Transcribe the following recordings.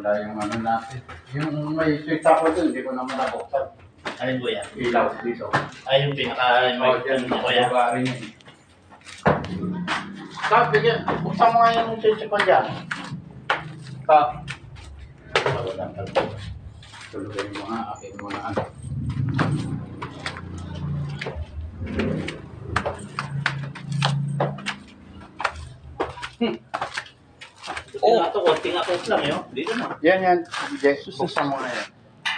wala yung ano natin. Yung may switch ako dun, hindi ko naman nabuksan. Alin po yan? Ilaw dito. Ay, yung pinaka... Oh, dyan, po yan. baba rin yun. Sabi niya, buksan mo nga yung switch ko dyan. Wala talaga. Tulugan mo nga, akin mo na ano. Oh! Ito, konting akos lang yun. Dito na. Yan. Jess, buksan mo nga yan.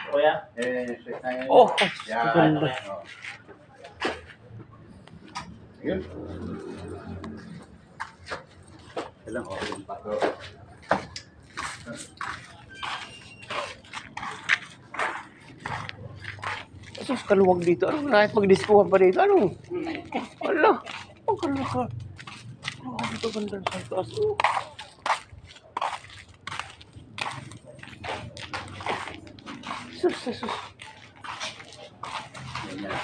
Kuya? Switch na yan. Oh, Yan. ganda. Oh. Yun. Ilang okay yung pato. Sus, kaluwag dito. Ano, kahit mag-discohan pa dito. Ano? Wala. Ang kaluwag. Oh, ito ganda sa taas. Oh. Sus. Yan.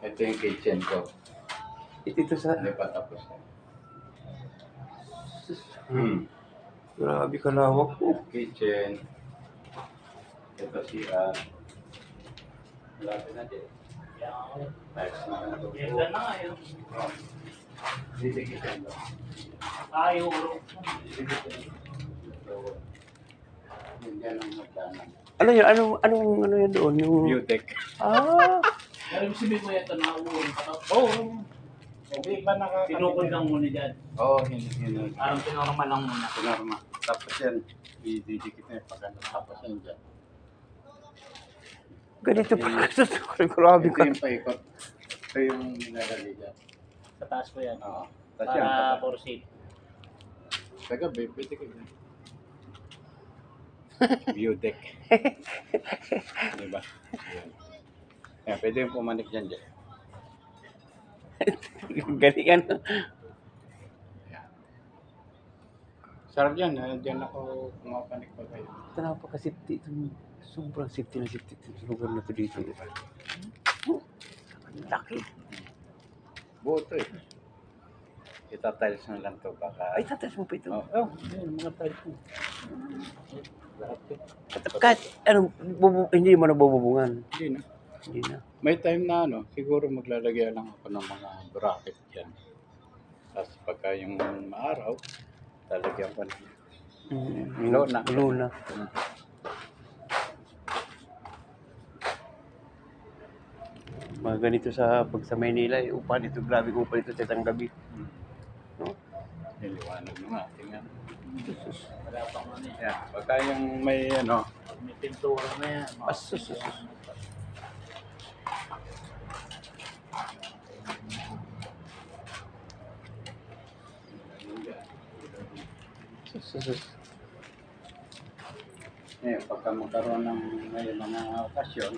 Ito yung kitchen ko. Ito sa... Hindi pa tapos. Sus. Grabe kalawak po. Kitchen. Ito siya. Malapit na din. Tiles na ito. Yan na nga yun. Didikit lang. Ayaw. Yan ang magdanan. Ano yun? Ano yan doon? Yung... Beautech. Pero sabihin mo yan ito na uuwi pa to. Oo. Hindi ba nakakabit? Tinukod lang muna dyan. Oo, hindi. Parang pinormal lang muna. Norma. Tapos yan, ididikit na yung pagkano. Tapos yan dyan. Ganito pa. Grabe Ito ka. yung paikot. Ito yung minadali dyan. Sa taas ko yan. Oo. Tapos yan. Para for seat. Sa gabi, pwede ko yan. View deck. Diba? Yan. Yan, pwede yung pumanik dyan dyan. Galingan. Yan. Sarap yan. Diyan ako pumapanik pa kayo. Ito napaka-safety. Sobrang safety na safety. Ito lugar na ito dito. Ang laki. Buto eh. Itatiles na lang to baka... Ay, tatas mo pa ito. Oh, yun, mga tiles mo. Lahat eh. Kahit, hindi mo nabububungan. Hindi na. Hindi na. May time na siguro maglalagay lang ako ng mga bracket dyan. Tapos pagka yung maaraw, lalagyan ko na. Lona. Lona. Mga ganito pag sa Maynila, upan ito, grabe upan ito sa isang gabi. No? Niliwanag na nga. Tingnan. Wala pang ano yan. Yan. Pagka yung may May pintura na yan. Sus. pagka magkaroon ng may mga okasyon,